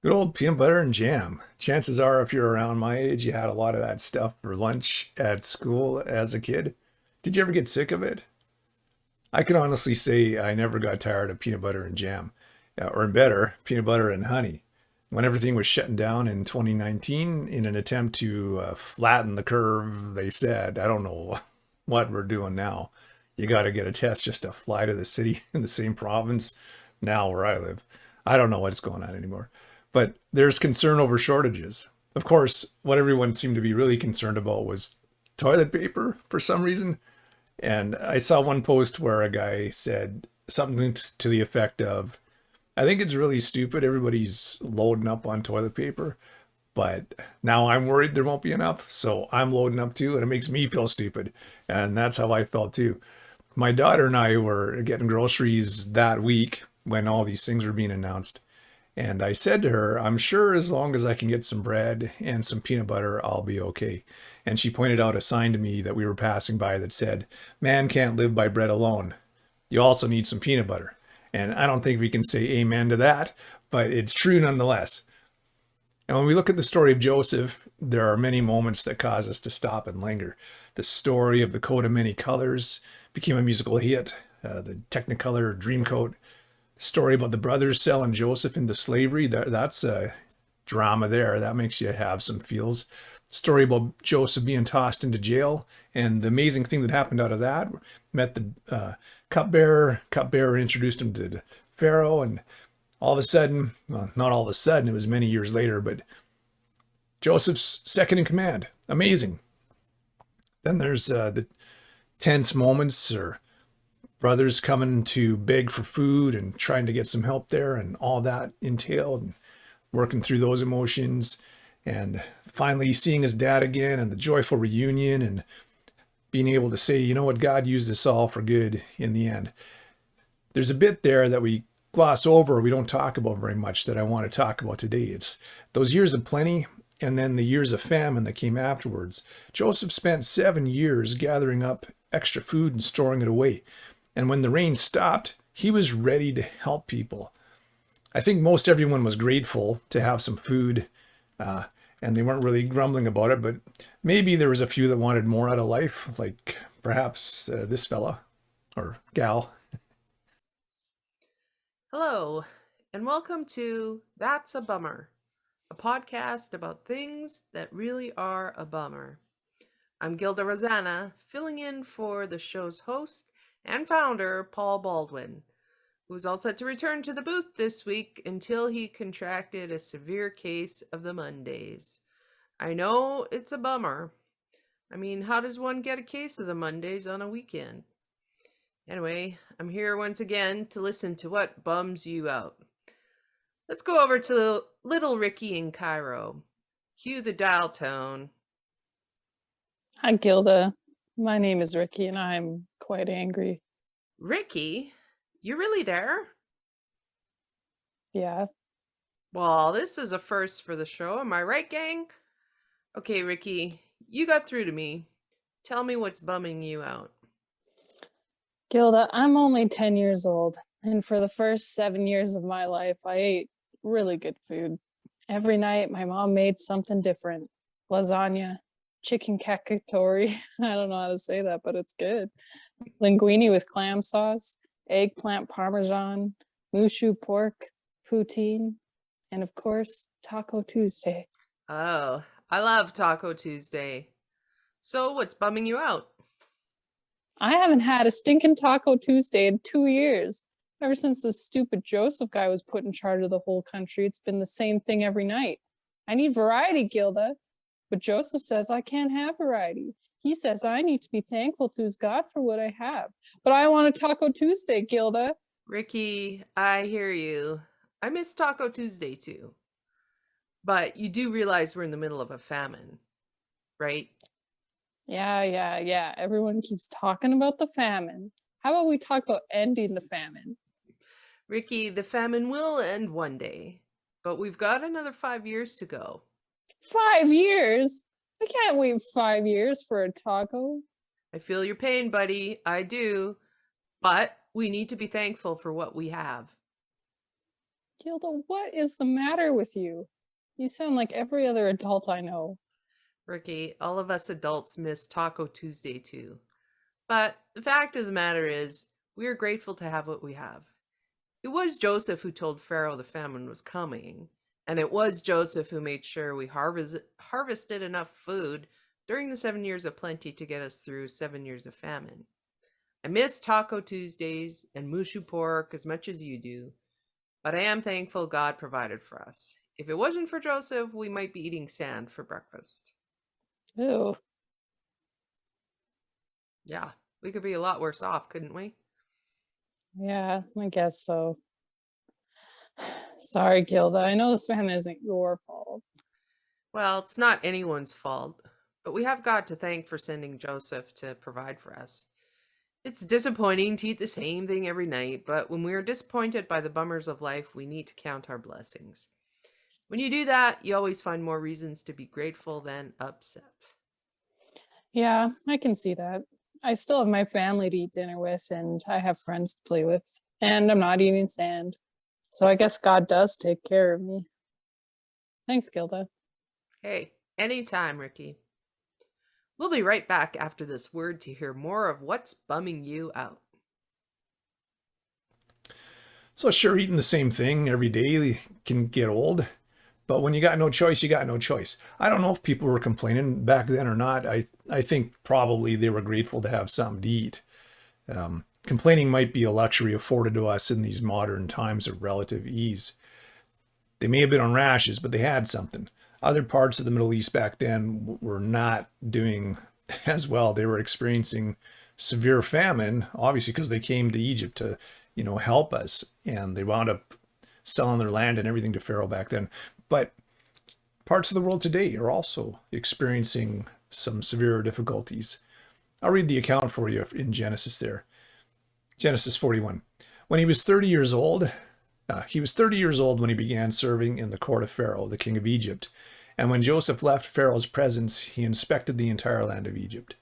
Good old peanut butter and jam. Chances are, if you're around my age, you had a lot of that stuff for lunch at school as a kid. Did you ever get sick of it? I can honestly say I never got tired of peanut butter and jam, or better, peanut butter and honey. When everything was shutting down in 2019 in an attempt to flatten the curve, they said, I don't know what we're doing now. You got to get a test just to fly to the city in the same province now where I live. I don't know what's going on anymore. But there's concern over shortages. Of course, what everyone seemed to be really concerned about was toilet paper for some reason. And I saw one post where a guy said something to the effect of, I think it's really stupid. Everybody's loading up on toilet paper, but now I'm worried there won't be enough. So I'm loading up too, and it makes me feel stupid. And that's how I felt too. My daughter and I were getting groceries that week when all these things were being announced. And I said to her, I'm sure as long as I can get some bread and some peanut butter, I'll be okay. And she pointed out a sign to me that we were passing by that said, Man can't live by bread alone. You also need some peanut butter. And I don't think we can say amen to that, but it's true nonetheless. And when we look at the story of Joseph, there are many moments that cause us to stop and linger. The story of the coat of many colors became a musical hit. The Technicolor Dreamcoat story about the brothers selling Joseph into slavery. That's a drama there. That makes you have some feels. Story about Joseph being tossed into jail, and the amazing thing that happened out of that, met the cupbearer. Cupbearer introduced him to Pharaoh, and all of a sudden, well, not all of a sudden, it was many years later, but Joseph's second in command. Amazing. Then there's the tense moments or brothers coming to beg for food and trying to get some help there, and all that entailed, and working through those emotions, and finally seeing his dad again, and the joyful reunion, and being able to say, you know what, God used this all for good in the end. There's a bit there that we gloss over, we don't talk about very much, that I want to talk about today. It's those years of plenty and then the years of famine that came afterwards. Joseph spent 7 years gathering up extra food and storing it away. And when the rain stopped, he was ready to help people. I think most everyone was grateful to have some food, and they weren't really grumbling about it, but maybe there was a few that wanted more out of life, like perhaps this fella or gal. Hello, and welcome to That's a Bummer, a podcast about things that really are a bummer. I'm Gilda Rosanna, filling in for the show's host and founder, Paul Baldwin, who's all set to return to the booth this week until he contracted a severe case of the Mondays. I know it's a bummer. I mean, how does one get a case of the Mondays on a weekend? Anyway, I'm here once again to listen to what bums you out. Let's go over to little Ricky in Cairo. Cue the dial tone. Hi, Gilda. My name is Ricky, and I'm quite angry. Ricky? You really there? Yeah. Well, this is a first for the show. Am I right, gang? Okay, Ricky, you got through to me. Tell me what's bumming you out. Gilda, I'm only 10 years old, and for the first 7 years of my life, I ate really good food. Every night, my mom made something different. Lasagna, chicken cacciatore. I don't know how to say that, but it's good. Linguine with clam sauce, eggplant parmesan, mushu pork, poutine, and of course, Taco Tuesday. Oh, I love Taco Tuesday. So, what's bumming you out? I haven't had a stinking Taco Tuesday in 2 years. Ever since this stupid Joseph guy was put in charge of the whole country, it's been the same thing every night. I need variety, Gilda. But Joseph says I can't have variety. He says I need to be thankful to his God for what I have. But I want a Taco Tuesday, Gilda. Ricky, I hear you. I miss Taco Tuesday too. But you do realize we're in the middle of a famine, right? Yeah. Everyone keeps talking about the famine. How about we talk about ending the famine? Ricky, the famine will end one day, but we've got another 5 years to go. 5 years? I can't wait 5 years for a taco. I feel your pain, buddy. I do. But we need to be thankful for what we have. Gilda, what is the matter with you? You sound like every other adult I know. Ricky, all of us adults miss Taco Tuesday too. But the fact of the matter is, we are grateful to have what we have. It was Joseph who told Pharaoh the famine was coming, and it was Joseph who made sure we harvested enough food during the 7 years of plenty to get us through 7 years of famine. I miss Taco Tuesdays and Mushu pork as much as you do, but I am thankful God provided for us. If it wasn't for Joseph, we might be eating sand for breakfast. Ew. Yeah, we could be a lot worse off, couldn't we? Yeah, I guess so. Sorry, Gilda. I know this famine isn't your fault. Well, it's not anyone's fault, but we have God to thank for sending Joseph to provide for us. It's disappointing to eat the same thing every night, but when we are disappointed by the bummers of life, we need to count our blessings. When you do that, you always find more reasons to be grateful than upset. Yeah, I can see that. I still have my family to eat dinner with, and I have friends to play with, and I'm not eating sand. So I guess God does take care of me. Thanks, Gilda. Hey, anytime, Ricky. We'll be right back after this word to hear more of what's bumming you out. So sure, eating the same thing every day can get old, but when you got no choice, you got no choice. I don't know if people were complaining back then or not. I think probably they were grateful to have something to eat. Complaining might be a luxury afforded to us in these modern times of relative ease. They may have been on rashes, but they had something. Other parts of the Middle East back then were not doing as well. They were experiencing severe famine, obviously because they came to Egypt to, help us, and they wound up selling their land and everything to Pharaoh back then. But parts of the world today are also experiencing some severe difficulties. I'll read the account for you in Genesis there. Genesis 41. When he was 30 years old, he was 30 years old when he began serving in the court of Pharaoh, the king of Egypt. And when Joseph left Pharaoh's presence, he inspected the entire land of Egypt.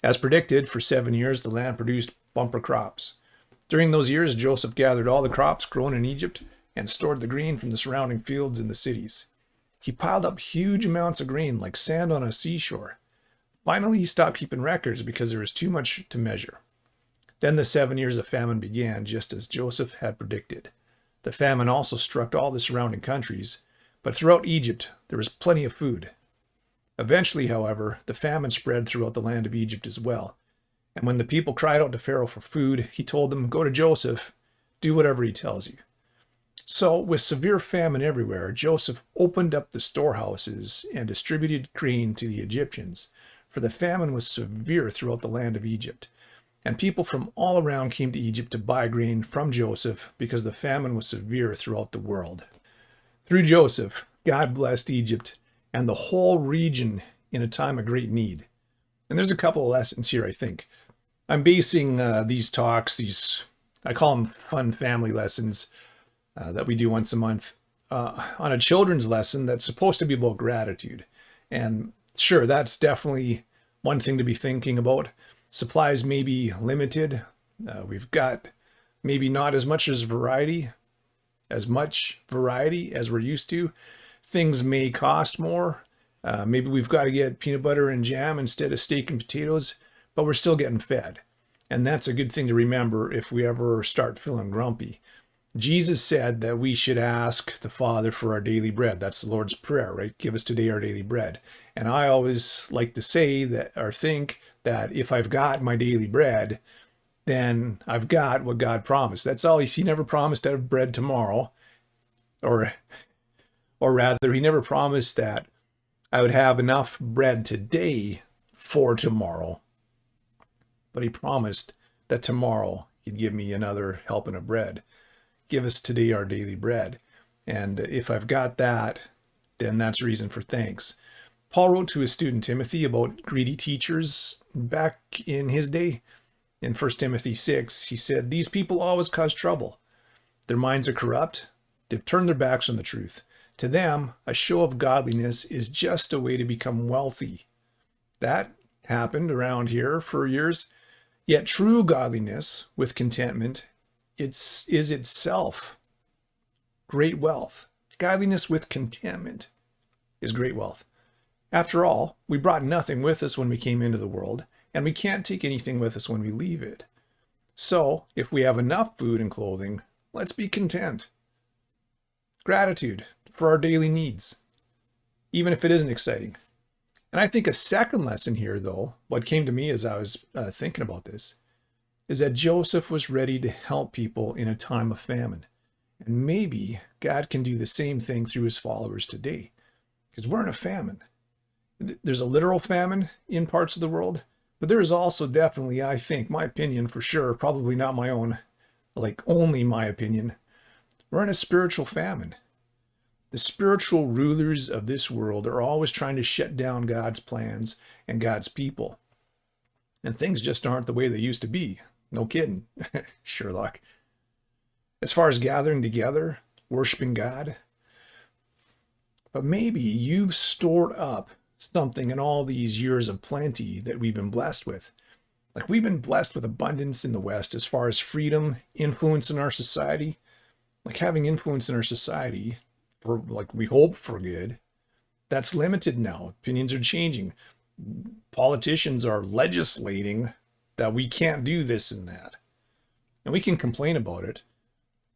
As predicted, for 7 years the land produced bumper crops. During those years, Joseph gathered all the crops grown in Egypt and stored the grain from the surrounding fields in the cities. He piled up huge amounts of grain like sand on a seashore. Finally, he stopped keeping records because there was too much to measure. Then the 7 years of famine began, just as Joseph had predicted. The famine also struck all the surrounding countries, but throughout Egypt there was plenty of food. Eventually, however, the famine spread throughout the land of Egypt as well. And when the people cried out to Pharaoh for food, he told them, "Go to Joseph, do whatever he tells you." So, with severe famine everywhere, Joseph opened up the storehouses and distributed grain to the Egyptians, for the famine was severe throughout the land of Egypt. And people from all around came to Egypt to buy grain from Joseph because the famine was severe throughout the world. Through Joseph, God blessed Egypt and the whole region in a time of great need. And there's a couple of lessons here, I think. I'm basing these talks, I call them fun family lessons that we do once a month, on a children's lesson that's supposed to be about gratitude. And sure, that's definitely one thing to be thinking about. Supplies may be limited. We've got maybe not as much variety as we're used to. Things may cost more. Maybe we've got to get peanut butter and jam instead of steak and potatoes, but we're still getting fed. And that's a good thing to remember if we ever start feeling grumpy. Jesus said that we should ask the Father for our daily bread. That's the Lord's Prayer, right? Give us today our daily bread. And I always like to say that, or think that if I've got my daily bread, then I've got what God promised. That's all. He never promised to have bread tomorrow, or rather, he never promised that I would have enough bread today for tomorrow. But he promised that tomorrow he'd give me another helping of bread. Give us today our daily bread. And if I've got that, then that's reason for thanks. Paul wrote to his student Timothy about greedy teachers back in his day. In 1 Timothy 6, he said, "These people always cause trouble. Their minds are corrupt. They've turned their backs on the truth. To them, a show of godliness is just a way to become wealthy." That happened around here for years. Yet true godliness with contentment is itself great wealth. Godliness with contentment is great wealth. After all, we brought nothing with us when we came into the world, and we can't take anything with us when we leave it. So, if we have enough food and clothing, let's be content. Gratitude for our daily needs, even if it isn't exciting. And I think a second lesson here, though, what came to me as I was thinking about this, is that Joseph was ready to help people in a time of famine. And maybe God can do the same thing through his followers today, because we're in a famine. There's a literal famine in parts of the world, but there is also definitely, I think, my opinion for sure, probably not my own, like only my opinion, we're in a spiritual famine. The spiritual rulers of this world are always trying to shut down God's plans and God's people. And things just aren't the way they used to be. No kidding, Sherlock. As far as gathering together, worshiping God, but maybe you've stored up something in all these years of plenty that we've been blessed with. Like we've been blessed with abundance in the West as far as freedom, influence in our society, like having influence in our society for like we hope for good. That's limited now. Opinions are changing. Politicians are legislating that we can't do this and that. And we can complain about it.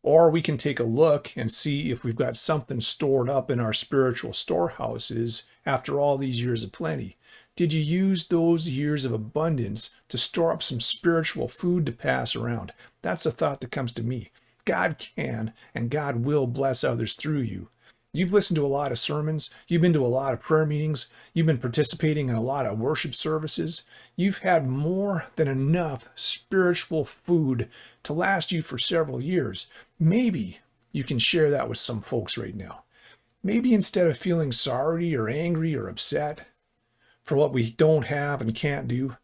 Or we can take a look and see if we've got something stored up in our spiritual storehouses after all these years of plenty. Did you use those years of abundance to store up some spiritual food to pass around? That's a thought that comes to me. God can and God will bless others through you. You've listened to a lot of sermons. You've been to a lot of prayer meetings. You've been participating in a lot of worship services. You've had more than enough spiritual food to last you for several years. Maybe you can share that with some folks right now. Maybe instead of feeling sorry or angry or upset for what we don't have and can't do,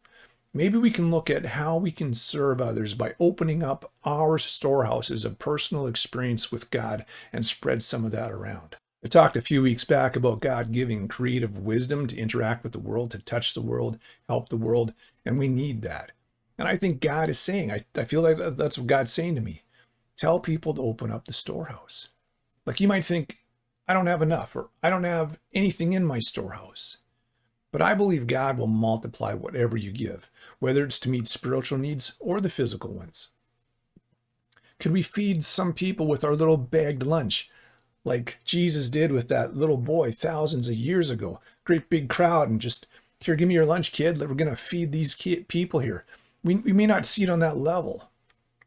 maybe we can look at how we can serve others by opening up our storehouses of personal experience with God and spread some of that around. I talked a few weeks back about God giving creative wisdom to interact with the world, to touch the world, help the world, and we need that. And I think God is saying, I feel like that's what God's saying to me. Tell people to open up the storehouse. Like you might think, I don't have enough, or I don't have anything in my storehouse. But I believe God will multiply whatever you give, whether it's to meet spiritual needs or the physical ones. Could we feed some people with our little bagged lunch, like Jesus did with that little boy thousands of years ago? Great big crowd and just, here, give me your lunch, kid. We're going to feed these people here. We may not see it on that level,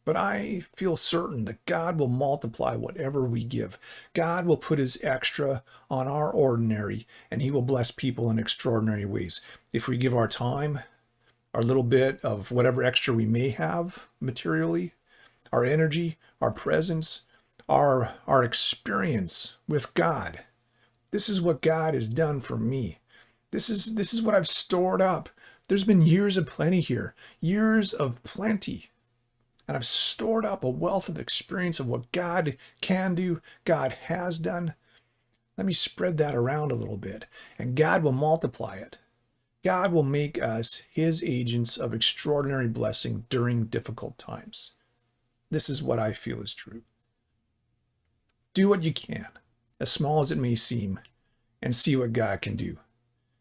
but I feel certain that God will multiply whatever we give. God will put his extra on our ordinary, and he will bless people in extraordinary ways. If we give our time, our little bit of whatever extra we may have materially, our energy, our presence, our experience with God. This is what God has done for me. This is what I've stored up. There's been years of plenty here, years of plenty. And I've stored up a wealth of experience of what God can do, God has done. Let me spread that around a little bit, and God will multiply it. God will make us his agents of extraordinary blessing during difficult times. This is what I feel is true. Do what you can, as small as it may seem, and see what God can do.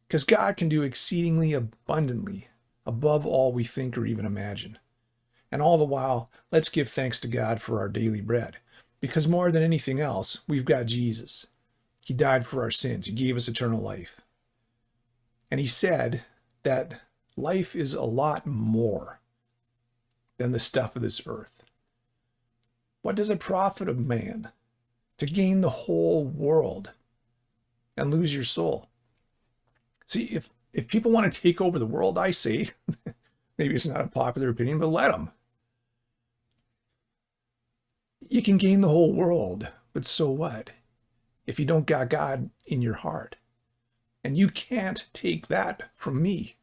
Because God can do exceedingly abundantly above all we think or even imagine. And all the while, let's give thanks to God for our daily bread. Because more than anything else, we've got Jesus. He died for our sins. He gave us eternal life. And he said that life is a lot more than the stuff of this earth. What does it profit a man to gain the whole world and lose your soul? See, if people want to take over the world, I say, maybe it's not a popular opinion, but let them. You can gain the whole world, but so what? If you don't got God in your heart. And you can't take that from me.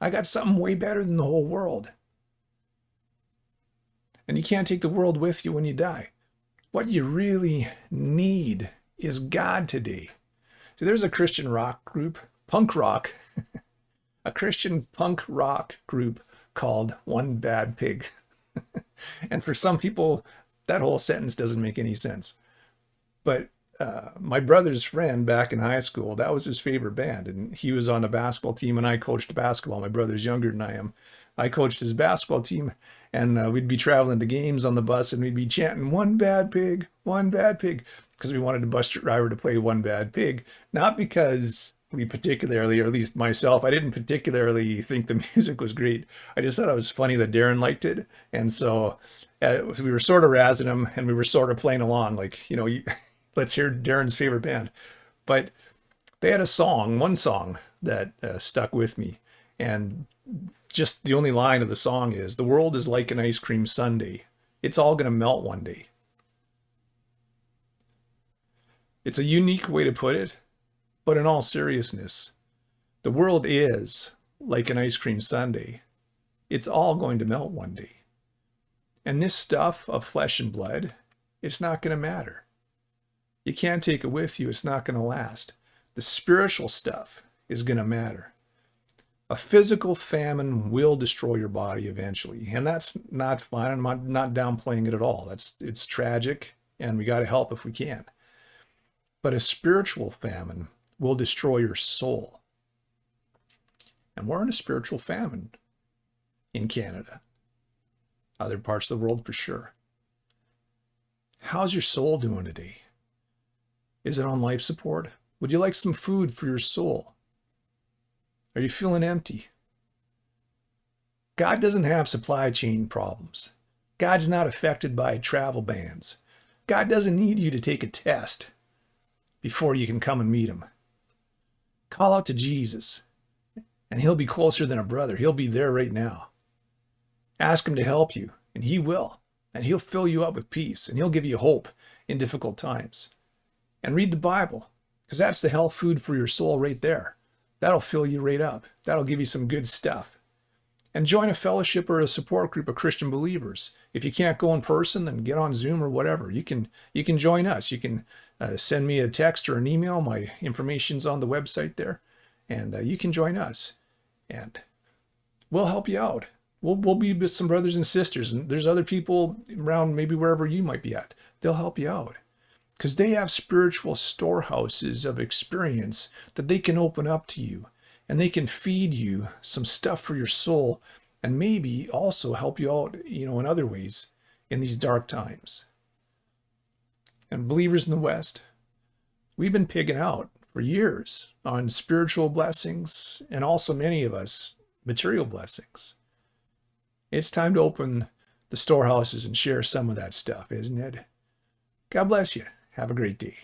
I got something way better than the whole world. And you can't take the world with you when you die. What you really need is God today. So there's a Christian rock group, punk rock, a Christian punk rock group called One Bad Pig. And for some people, That whole sentence doesn't make any sense. But my brother's friend back in high school, that was his favorite band. And he was on the basketball team, and I coached basketball. My brother's younger than I am. I coached his basketball team, and we'd be traveling to games on the bus, and we'd be chanting, "One bad pig, one bad pig," because we wanted the bus driver to play One Bad Pig. Not because we particularly, or at least myself, I didn't particularly think the music was great. I just thought it was funny that Darren liked it. And so we were sort of razzing him, and we were sort of playing along, like, let's hear Darren's favorite band. But they had one song that stuck with me. And just the only line of the song is, "The world is like an ice cream sundae. It's all going to melt one day." It's a unique way to put it, but in all seriousness, the world is like an ice cream sundae. It's all going to melt one day. And this stuff of flesh and blood, it's not going to matter. You can't take it with you. It's not going to last. The spiritual stuff is going to matter. A physical famine will destroy your body eventually. And that's not fun. I'm not downplaying it at all. It's tragic, and we got to help if we can. But a spiritual famine will destroy your soul. And we're in a spiritual famine in Canada. Other parts of the world for sure. How's your soul doing today? Is it on life support? Would you like some food for your soul? Are you feeling empty? God doesn't have supply chain problems. God's not affected by travel bans. God doesn't need you to take a test before you can come and meet him. Call out to Jesus, and he'll be closer than a brother. He'll be there right now. Ask him to help you, and he will. And he'll fill you up with peace, and he'll give you hope in difficult times. And read the Bible, because that's the health food for your soul right there. That'll fill you right up. That'll give you some good stuff. And join a fellowship or a support group of Christian believers. If you can't go in person, then get on Zoom or whatever. You can join us. You can send me a text or an email. My information's on the website there. And you can join us. And we'll help you out. We'll be with some brothers and sisters. And there's other people around, maybe wherever you might be at. They'll help you out. Because they have spiritual storehouses of experience that they can open up to you. And they can feed you some stuff for your soul, and maybe also help you out, in other ways in these dark times. And believers in the West, we've been pigging out for years on spiritual blessings, and also many of us material blessings. It's time to open the storehouses and share some of that stuff, isn't it? God bless you. Have a great day.